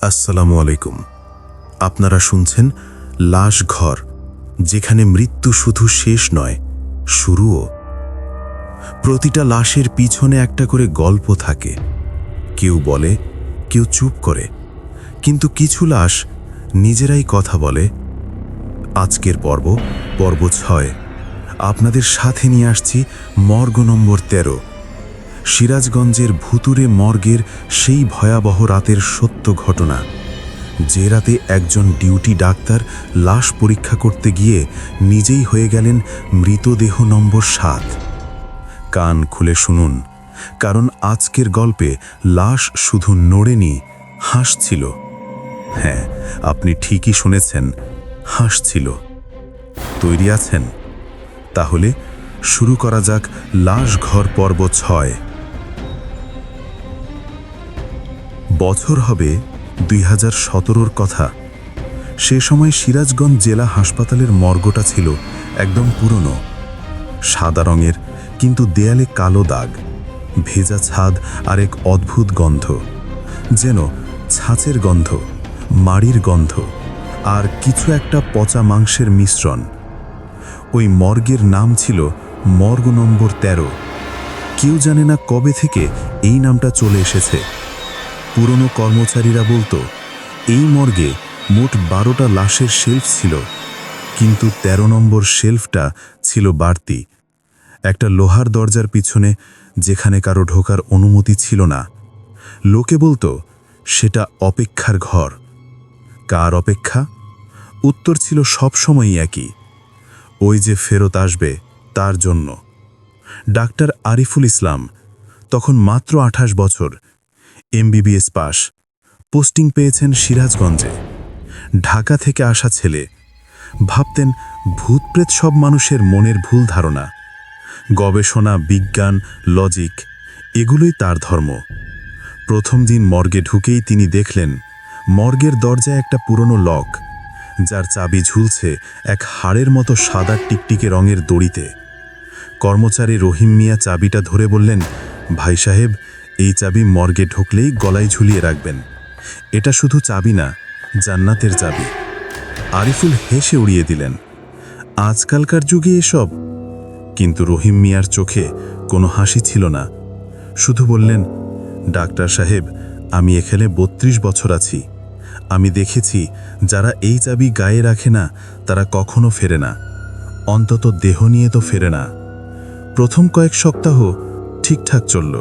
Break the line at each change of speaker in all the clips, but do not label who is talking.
আসসালামু আলাইকুম। আপনারা শুনছেন লাশ ঘর, যেখানে মৃত্যু শুধু শেষ নয়, শুরুও। প্রতিটা লাশের পিছনে একটা করে গল্প থাকে। কেউ বলে, কেউ চুপ করে, কিন্তু কিছু লাশ নিজেরাই কথা বলে। আজকের পর্ব 6 আপনাদের সাথে নিয়ে আসছি মর্গ নম্বর 13, সিরাজগঞ্জের ভুতুরে মর্গের সেই ভয়াবহ রাতের সত্য ঘটনা, যে রাতে একজন ডিউটি ডাক্তার লাশ পরীক্ষা করতে গিয়ে নিজেই হয়ে গেলেন মৃতদেহ নম্বর 7। কান খুলে শুনুন, কারণ আজকের গল্পে লাশ শুধু নড়েনি, হাসছিল। হ্যাঁ, আপনি ঠিকই শুনেছেন, হাসছিল। তৈরি আছেন? তাহলে শুরু করা যাক লাশ ঘর পর্ব 6। বছর হবে 2017-র কথা। সে সময় সিরাজগঞ্জ জেলা হাসপাতালের মর্গটা ছিল একদম পুরনো, সাদা রঙের, কিন্তু দেয়ালে কালো দাগ, ভেজা ছাদ আর এক অদ্ভুত গন্ধ, যেন ছাঁচের গন্ধ, মাড়ির গন্ধ আর কিছু একটা পচা মাংসের মিশ্রণ। ওই মর্গের নাম ছিল মর্গ নম্বর 13। কেউ জানে না কবে থেকে এই নামটা চলে এসেছে। পুরনো কর্মচারীরা বলতো এই মর্গে মোট 12টা লাশের শেলফ ছিল, কিন্তু 13 নম্বর শেলফটা ছিল বাড়তি, একটা লোহার দরজার পিছনে, যেখানে কারো ঢোকার অনুমতি ছিল না। লোকে বলতো সেটা অপেক্ষার ঘর। কার অপেক্ষা? উত্তর ছিল সবসময়ই একই, ওই যে ফেরত আসবে তার জন্য। ডাক্তার আরিফুল ইসলাম, তখন মাত্র 28 বছর, MBBS পাস, পোস্টিং পেয়েছেন সিরাজগঞ্জে। ঢাকা থেকে আসা ছেলে। ভাবতেন ভূতপ্রেত সব মানুষের মনের ভুল ধারণা। গবেষণা, বিজ্ঞান, লজিক, এগুলোই তার ধর্ম। প্রথম দিন মর্গে ঢুকেই তিনি দেখলেন মর্গের দরজায় একটা পুরনো লক, যার চাবি ঝুলছে এক হাড়ের মতো সাদা টিকটিকে রঙের দড়িতে। কর্মচারী রহিম মিয়া চাবিটা ধরে বললেন, ভাই সাহেব, এই চাবি মর্গে ঢুকলেই গলায় ঝুলিয়ে রাখবেন। এটা শুধু চাবি না, জান্নাতের চাবি। আরিফুল হেসে উড়িয়ে দিলেন, আজকালকার যুগে এসব? কিন্তু রহিম মিয়ার চোখে কোনো হাসি ছিল না। শুধু বললেন, ডাক্তার সাহেব, আমি এখানে 32 বছর আছি। আমি দেখেছি যারা এই চাবি গায়ে রাখে না তারা কখনো ফেরে না, অন্তত দেহ নিয়ে তো ফেরে না। প্রথম কয়েক সপ্তাহ ঠিকঠাক চলল।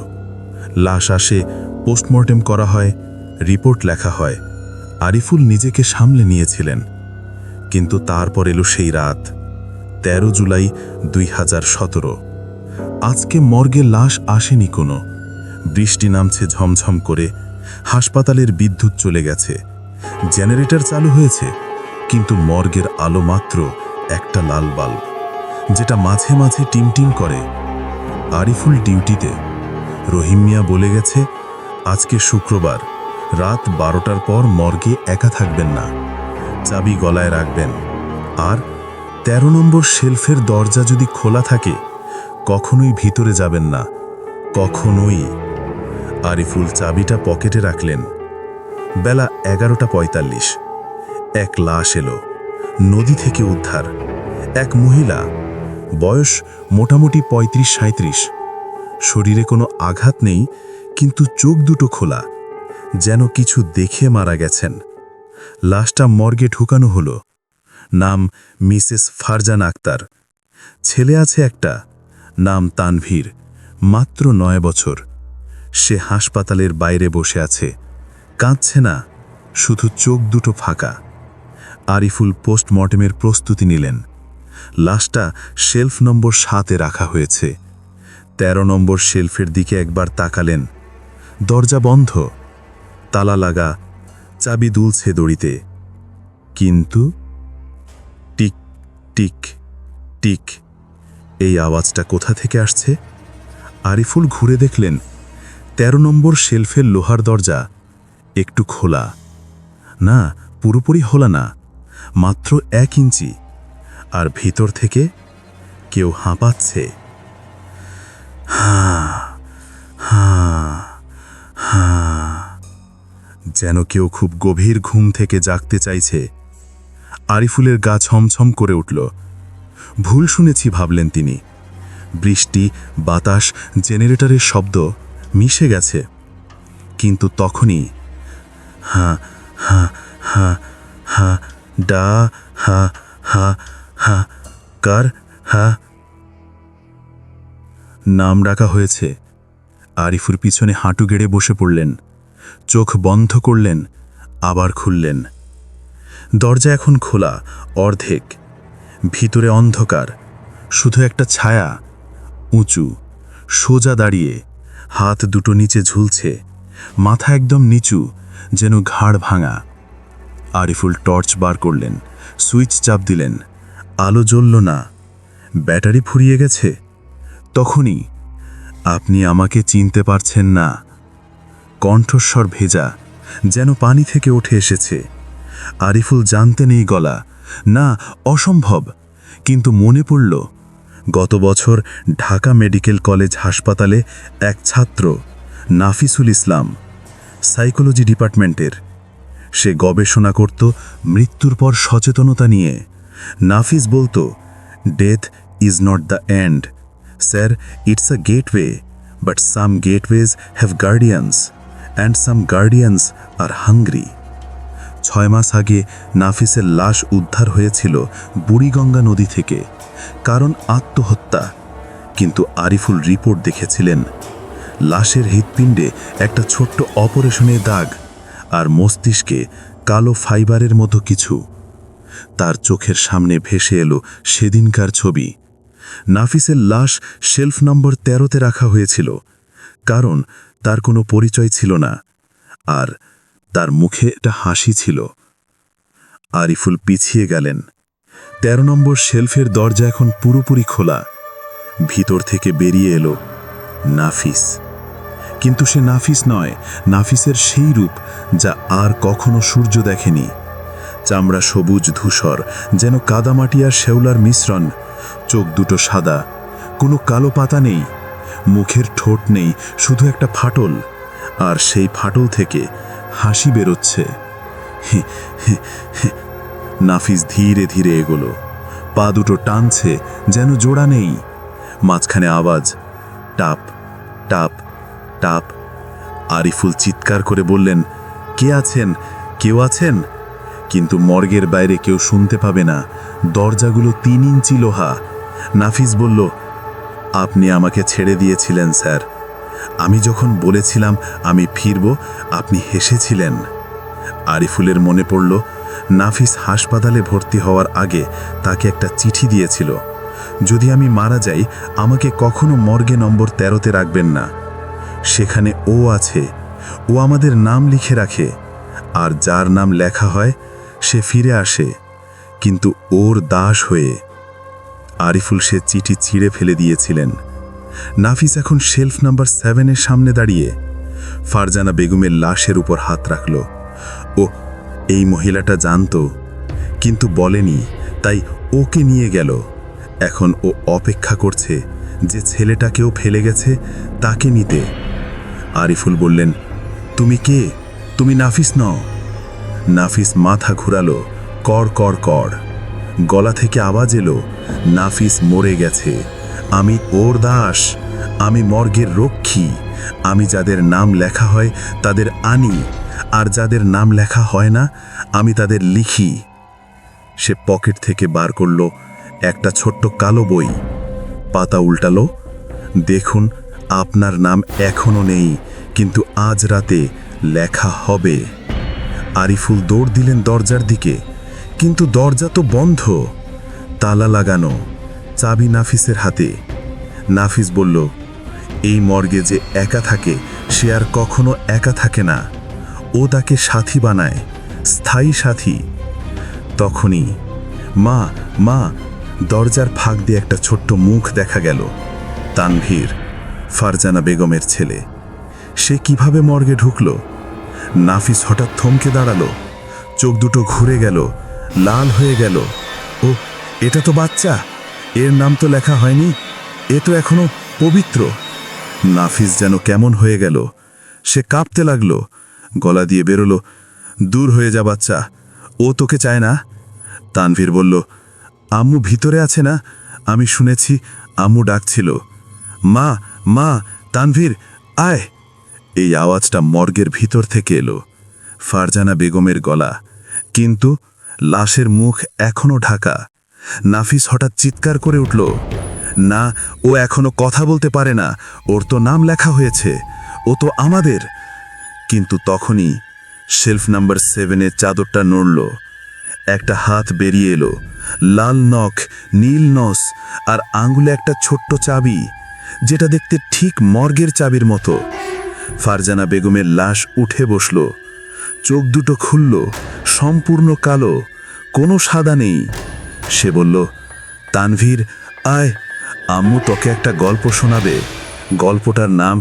লাশ আসে, পোস্টমর্টেম করা হয়, রিপোর্ট লেখা হয়। আরিফুল নিজেকে সামলে নিয়েছিলেন। কিন্তু তারপর এলো সেই রাত, 13 জুলাই 2017। আজকে মর্গে লাশ আসেনি কোনো। বৃষ্টি নামছে ঝমঝম করে, হাসপাতালের বিদ্যুৎ চলে গেছে, জেনারেটর চালু হয়েছে, কিন্তু মর্গের আলো মাত্র একটা লাল বাল্ব, যেটা মাঝে মাঝে টিমটিম করে। আরিফুল ডিউটিতে। রহিম মিয়া বলে গেছে, আজকে শুক্রবার, রাত 12টার পর মর্গে একা থাকবেন না, চাবি গলায় রাখবেন। আর 13 নম্বর শেলফের দরজা যদি খোলা থাকে, কখনোই ভিতরে যাবেন না, কখনোই। আরিফুল চাবিটা পকেটে রাখলেন। বেলা 11:45। এক লাশ এলো, নদী থেকে উদ্ধার। এক মহিলা, বয়স মোটামুটি 35-37। শরীরে কোনো আঘাত নেই, কিন্তু চোখ দুটো খোলা, যেন কিছু দেখে মারা গেছেন। লাশটা মর্গে ঢুকানো হলো। নাম মিসেস ফারজান আক্তার। ছেলে আছে একটা, নাম তানভীর, মাত্র 9 বছর। সে হাসপাতালের বাইরে বসে আছে, কাঁদছে না, শুধু চোখ দুটো ফাঁকা। আরিফুল পোস্টমর্টেমের প্রস্তুতি নিলেন। লাশটা শেলফ নম্বর 7-এ রাখা হয়েছে। 13 নম্বর শেলফের দিকে একবার তাকালেন। দরজা বন্ধ, তালা লাগা, চাবি দুলছে দড়িতে। কিন্তু টিক টিক টিক, এই আওয়াজটা কোথা থেকে আসছে? আরিফুল ঘুরে দেখলেন 13 নম্বর শেলফের লোহার দরজা একটু খোলা, না পুরোপুরি খোলা না, মাত্র 1 ইঞ্চি। আর ভিতর থেকে কেউ হাঁপাচ্ছে। হা হা হা। যেন কেউ খুব গভীর ঘুম থেকে জাগতে চাইছে। আরিফুলের গা ছমছম করে উঠল। ভুল শুনেছি ভাবলেন তিনি। বৃষ্টি, বাতাস, জেনারেটরের শব্দ মিশে গেছে। কিন্তু তখনই হা হা হা হা ডা হা হা হা কার হা নাম ডাকা হয়েছে। আরিফুর পিছনে হাঁটু গেড়ে বসে পড়লেন, চোখ বন্ধ করলেন, আবার খুললেন। দরজা এখন খোলা, অর্ধেক। ভিতরে অন্ধকার, শুধু একটা ছায়া, উঁচু, সোজা দাঁড়িয়ে, হাত দুটো নিচে ঝুলছে, মাথা একদম নিচু, যেন ঘাড় ভাঙা। আরিফুল টর্চ বার করলেন, সুইচ চাপ দিলেন। আলো জ্বলল না। ব্যাটারি ফুরিয়ে গেছে। তখনই, আপনি আমাকে চিনতে পারছেন না। কণ্ঠস্বর ভেজা, যেন পানি থেকে উঠে এসেছে। আরিফুল জানতে নেই গলা, না, অসম্ভব। কিন্তু মনে পড়ল, গত বছর ঢাকা মেডিকেল কলেজ হাসপাতালে এক ছাত্র, নাফিসুল ইসলাম, সাইকোলজি ডিপার্টমেন্টের। সে গবেষণা করত মৃত্যুর পর সচেতনতা নিয়ে। নাফিস বলতো, death is not the end sir, it's a gateway, but some gateways have guardians, and some guardians are hungry. 6 মাস আগে নাফিসের লাশ উদ্ধার হয়েছিল বুড়িগঙ্গা নদী থেকে, কারণ আত্মহত্যা। কিন্তু আরিফুল রিপোর্ট দেখেছিলেন, লাশের হৃৎপিণ্ডে একটা ছোট্ট অপারেশনের দাগ, আর মস্তিষ্কে কালো ফাইবারের মতো কিছু। তার চোখের সামনে ভেসে এলো সেদিনকার ছবি। নাফিসের লাশ শেলফ নম্বর 13তে রাখা হয়েছিল, কারণ তার কোনো পরিচয় ছিল না, আর তার মুখে একটা হাসি ছিল। আরিফুল পিছিয়ে গেলেন। 13 নম্বর শেলফের দরজা এখন পুরোপুরি খোলা। ভিতর থেকে বেরিয়ে এলো নাফিস। কিন্তু সে নাফিস নয়, নাফিসের সেই রূপ যা আর কখনো সূর্য দেখেনি। চামড়া সবুজ ধূসর, যেন কাদামাটি আর শেওলার মিশ্রণ। চোখ দুটো সাদা, কোনো কালো পাতা নেই। মুখের ঠোঁট নেই, শুধু একটা ফাটল, আর সেই ফাটল থেকে হাসি বেরোচ্ছে। নাফিস ধীরে ধীরে এগোলো, পা দুটো টানছে, যেন জোড়া নেই। মাঝখানে আওয়াজ, টাপ টাপ টাপ। আরিফুল চিৎকার করে বললেন, কে আছেন, কেউ আছেন? কিন্তু মর্গের বাইরে কেউ শুনতে পাবে না। দরজাগুলো 3 ইঞ্চি লোহা। নাফিস বলল, আপনি আমাকে ছেড়ে দিয়েছিলেন স্যার। আমি যখন বলেছিলাম আমি ফিরব, আপনি হেসেছিলেন। আরিফুলের মনে পড়ল, নাফিস হাসপাতালে ভর্তি হওয়ার আগে তাকে একটা চিঠি দিয়েছিল, যদি আমি মারা যাই আমাকে কখনো মর্গে নম্বর 13তে রাখবেন না। সেখানে ও আছে, ও আমাদের নাম লিখে রাখে, আর যার নাম লেখা হয় সে ফিরে আসে, কিন্তু ওর দাস হয়ে। আরিফুল সে চিঠি ছিঁড়ে ফেলে দিয়েছিলেন। নাফিস এখন শেলফ নাম্বার 7-এর সামনে দাঁড়িয়ে ফারজানা বেগমের লাশের উপর হাত রাখল। ও এই মহিলাটা জানতো, কিন্তু বলেনি, তাই ওকে নিয়ে গেল। এখন ও অপেক্ষা করছে যে ছেলেটাকেও ফেলে গেছে তাকে নিতে। আরিফুল বললেন, তুমি কে? তুমি নাফিস নও। নাফিস মাথা ঘুরালো, কড় কড় কড়। গলা থেকে আওয়াজ এলো, নাফিস মরে গেছে, আমি ওর দাস, আমি মর্গের রক্ষী। আমি যাদের নাম লেখা হয় তাদের আনি, আর যাদের নাম লেখা হয় না আমি তাদের লিখি। সে পকেট থেকে বার করল একটা ছোট্ট কালো বই, পাতা উল্টালো। দেখুন, আপনার নাম এখনো নেই, কিন্তু আজ রাতে লেখা হবে। আরিফুল দৌড় দিলেন দরজার দিকে, কিন্তু দরজা তো বন্ধ, তালা লাগানো, চাবি নাফিসের হাতে। নাফিস বলল, এই মর্গে যে একা থাকে সে আর কখনো একা থাকে না, ও তাকে সাথী বানায়, স্থায়ী সাথী। তখনই মা মা দরজার ফাঁক দিয়ে একটা ছোট্ট মুখ দেখা গেল। তানভীর, ফারজানা বেগমের ছেলে। সে কিভাবে মর্গে ঢুকল? নাফিস হঠাৎ থমকে দাঁড়ালো, চোখ দুটো ঘুরে গেল, লাল হয়ে গেল। ও, এটা তো বাচ্চা, এর নাম তো লেখা হয়নি, এ তো এখনো পবিত্র। নাফিস যেন কেমন হয়ে গেল, সে কাঁপতে লাগলো, গলা দিয়ে বেরোলো, দূর হয়ে যা বাচ্চা, ও তোকে চায় না। তানভীর বলল, আম্মু ভিতরে আছে না, আমি শুনেছি আম্মু ডাকছিল। মা মা, তানভীর আয়। এই আওয়াজটা মর্গের ভিতর থেকে এলো, ফারজানা বেগমের গলা, কিন্তু লাশের মুখ এখনো ঢাকা। নাফিস হঠাৎ চিৎকার করে উঠল, না, ও এখনো কথা বলতে পারে না, ওর তো নাম লেখা হয়েছে, ও তো আমাদের। কিন্তু তখনই শেলফ নাম্বার 7-এর চাদরটা নড়ল, একটা হাত বেরিয়ে এলো, লাল নখ, নীল নস, আর আঙ্গুলে একটা ছোট্ট চাবি, যেটা দেখতে ঠিক মর্গের চাবির মতো। ফারজানা বেগমের লাশ উঠে বসল, চোখ দুটো খুলল, সম্পূর্ণ কালো, কোনো সাদা নেই। সে বলল, তানভীর আয়, আম্মু তোকে একটা গল্প শোনাবে। গল্পটার নাম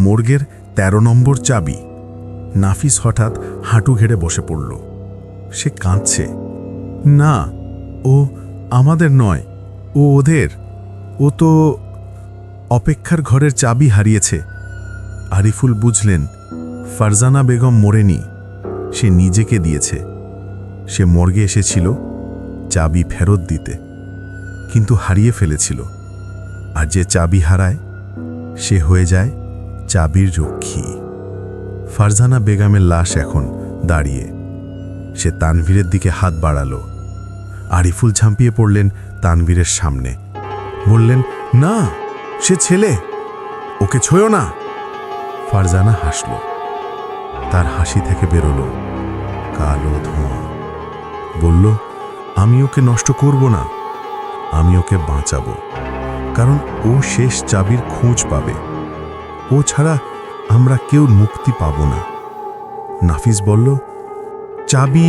মর্গের 13 নম্বর চাবি। নাফিস হঠাৎ হাঁটু ঘেড়ে বসে পড়ল। সে কাঁদছে। না, ও আমাদের নয়, ও ওদের। ও তো অপেক্ষার ঘরের চাবি হারিয়েছে। আরিফুল বুঝলেন ফারজানা বেগম মরেনি, সে নিজেকে দিয়েছে। সে মর্গে এসেছিল চাবি ফেরত দিতে, কিন্তু হারিয়ে ফেলেছিল। আর যে চাবি হারায় সে হয়ে যায় চাবির রক্ষী। ফারজানা বেগমের লাশ এখন দাঁড়িয়ে। সে তানভীরের দিকে হাত বাড়ালো। আরিফুল ঝাঁপিয়ে পড়লেন তানভীরের সামনে, বললেন, না, সে ছেলে, ওকে ছুঁয়ো না। ফারজানা হাসল। তার হাসি থেকে বেরোলো কালো ধোঁয়া। বলল, আমি ওকে নষ্ট করব না, আমি ওকে বাঁচাবো, কারণ ও শেষ চাবির খোঁজ পাবে। ও ছাড়া আমরা কেউ মুক্তি পাব না। নাফিস বলল, চাবি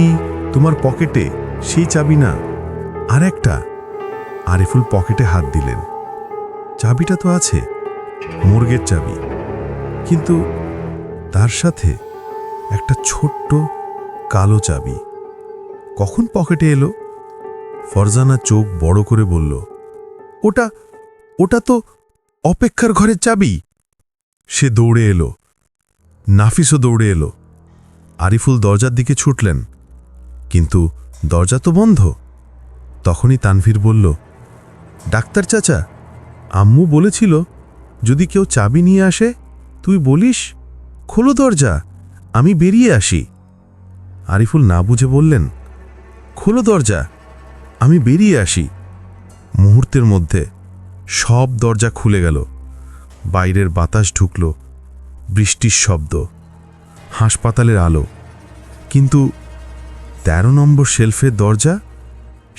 তোমার পকেটে, সেই চাবি না, আর একটা। আরিফুল পকেটে হাত দিলেন। চাবিটা তো আছে, মর্গের চাবি, কিন্তু তার সাথে একটা ছোট্ট কালো চাবি। কখন পকেটে এলো? ফারজানা চোখ বড় করে বলল, ওটা ওটা তো অপেক্ষার ঘরের চাবি। সে দৌড়ে এলো। নাফিসও দৌড়ে এলো। আরিফুল দরজার দিকে ছুটলেন, কিন্তু দরজা তো বন্ধ। তখনই তানভীর বলল, ডাক্তার চাচা, আম্মু বলেছিল যদি কেউ চাবি নিয়ে আসে তুই বলিস, খোলো দরজা, আমি বেরিয়ে আসি। আরিফুল না বুঝে বললেন, খোলো দরজা, আমি বেরিয়ে আসি। মুহূর্তের মধ্যে সব দরজা খুলে গেল। বাইরের বাতাস ঢুকল, বৃষ্টির শব্দ, হাসপাতালের আলো। কিন্তু 13 নম্বর শেলফের দরজা,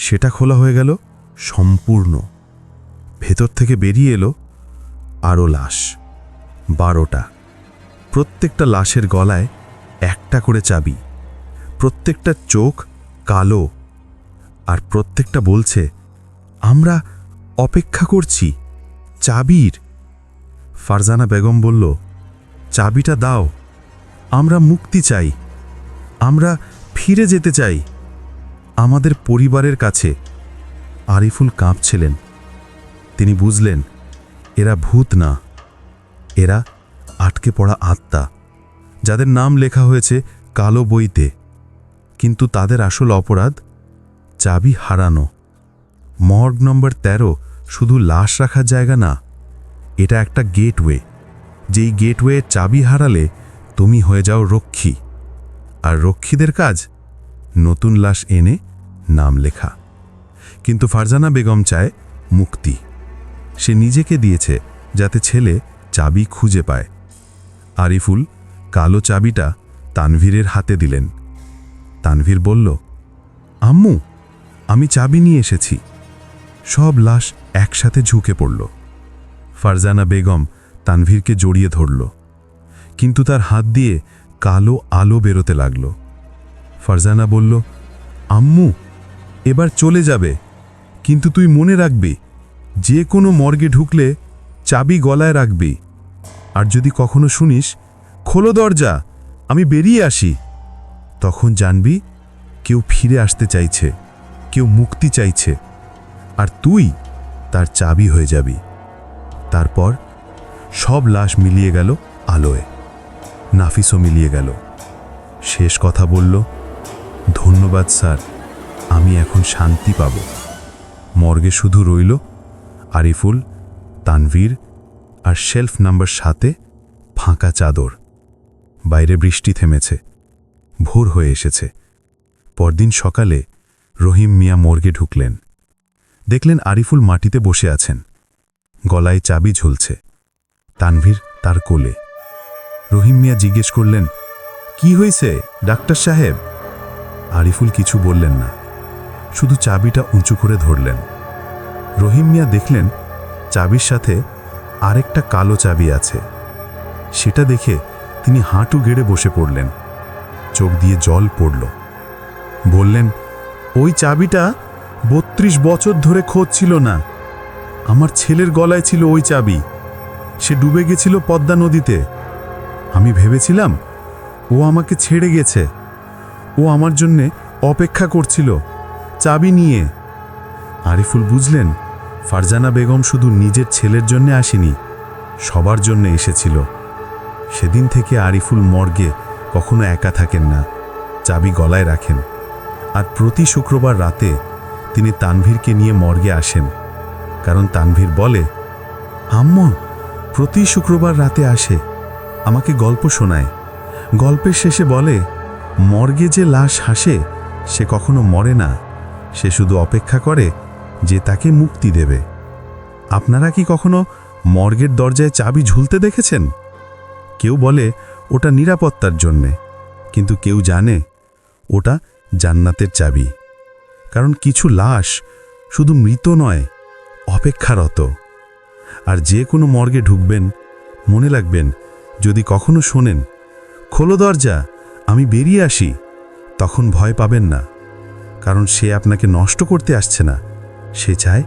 সেটা খোলা হয়ে গেল সম্পূর্ণ। ভেতর থেকে বেরিয়ে এলো আরও লাশ, 12টা। প্রত্যেকটা লাশের গলায় একটা করে চাবি, প্রত্যেকটা চোখ কালো, আর প্রত্যেকটা বলছে, আমরা অপেক্ষা করছি চাবির। ফারজানা বেগম বলল, চাবিটা দাও, আমরা মুক্তি চাই, আমরা ফিরে যেতে চাই আমাদের পরিবারের কাছে। আরিফুল কাঁপছিলেন। তিনি বুঝলেন এরা ভূত না, এরা আটকে পড়া আত্মা, যাদের নাম লেখা হয়েছে কালো বইতে, কিন্তু তাদের আসল অপরাধ চাবি হারানো। মর্গ নম্বর 13 শুধু লাশ রাখার জায়গা না, এটা একটা গেটওয়ে। যেই গেটওয়ের চাবি হারালে তুমি হয়ে যাও রক্ষী, আর রক্ষীদের কাজ নতুন লাশ এনে নাম লেখা। কিন্তু ফারজানা বেগম চায় মুক্তি। সে নিজেকে দিয়েছে যাতে ছেলে চাবি খুঁজে পায়। আরিফুল কালো চাবিটা তানভীরের হাতে দিলেন। তানভীর বলল, আম্মু, আমি চাবি নিয়ে এসেছি। সব লাশ একসাথে ঝুঁকে পড়ল। ফারজানা বেগম তানভীরকে জড়িয়ে ধরল, কিন্তু তার হাত দিয়ে কালো আলো বেরোতে লাগল। ফারজানা বলল, আম্মু, এবার চলে যাবে, কিন্তু তুই মনে রাখবি, যে কোনো মর্গে ঢুকলে চাবি গলায় রাখবি। আর যদি কখনো শুনিস, খোলো দরজা, আমি বেরিয়ে আসি, তখন জানবি কেউ ফিরে আসতে চাইছে, কেউ মুক্তি চাইছে, আর তুই তার চাবি হয়ে যাবি। তারপর সব লাশ মিলিয়ে গেল আলোয়। নাফিসও মিলিয়ে গেল।
শেষ কথা বলল, ধন্যবাদ স্যার, আমি এখন শান্তি পাব। মর্গে শুধু রইল আরিফুল, তানভীর আর শেলফ নাম্বার 7-এ ফাঁকা চাদর। বাইরে বৃষ্টি থেমেছে, ভোর হয়ে এসেছে। পরদিন সকালে রহিম মিয়া মর্গে ঢুকলেন। দেখলেন আরিফুল মাটিতে বসে আছেন, গলায় চাবি ঝুলছে, তানভীর তার কোলে। রহিম মিয়া জিজ্ঞেস করলেন, কি হয়েছে ডাক্তার সাহেব? আরিফুল কিছু বললেন না, শুধু চাবিটা উঁচু করে ধরলেন। রহিম মিয়া দেখলেন চাবির সাথে আরেকটা কালো চাবি আছে। সেটা দেখে তিনি হাঁটু গেড়ে বসে পড়লেন, চোখ দিয়ে জল পড়ল। বললেন, ওই চাবিটা 32 বছর ধরে খোঁজ ছিল না। আমার ছেলের গলায় ছিল ওই চাবি। সে ডুবে গেছিল পদ্মা নদীতে। আমি ভেবেছিলাম ও আমাকে ছেড়ে গেছে, ও আমার জন্যে অপেক্ষা করছিল চাবি নিয়ে। আরিফুল বুঝলেন ফারজানা বেগম শুধু নিজের ছেলের জন্যে আসেনি, সবার জন্য এসেছিল। সেদিন থেকে আরিফুল মর্গে কখনো একা থাকেন না, চাবি গলায় রাখেন। আর প্রতি শুক্রবার রাতে তিনি তানভীরকে নিয়ে মর্গে আসেন, কারণ তানভীর বলে, আম্মু প্রতি শুক্রবার রাতে আসে, আমাকে গল্প শোনায়। গল্পের শেষে বলে, মর্গে যে লাশ হাসে সে কখনো মরে না, সে শুধু অপেক্ষা করে যে তাকে মুক্তি দেবে। আপনারা কি কখনো মর্গের দরজায় চাবি ঝুলতে দেখেছেন? কেউ বলে ওটা নিরাপত্তার জন্যে, কিন্তু কেউ জানে ওটা জান্নাতের চাবি। কারণ কিছু লাশ শুধু মৃত নয়, অপেক্ষারত। আর যে কোনো মর্গে ঢুকবেন, মনে রাখবেন, যদি কখনো শোনেন, খোলো দরজা, আমি বেরিয়ে আসি, তখন ভয় পাবেন না। কারণ সে আপনাকে নষ্ট করতে আসছে না, সে চায়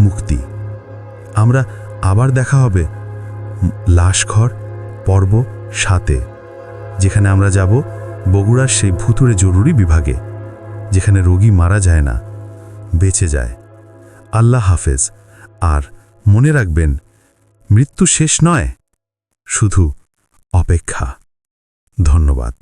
মুক্তি। আমরা আবার দেখা হবে লাশঘর পর্ব 7-এ, যেখানে আমরা যাব বগুড়ার সেই ভুতুড়ে জরুরি বিভাগে, যেখানে রোগী মারা যায় না, বেঁচে যায়। আল্লাহ হাফেজ। আর মনে রাখবেন, মৃত্যু শেষ নয়, শুধু অপেক্ষা। ধন্যবাদ।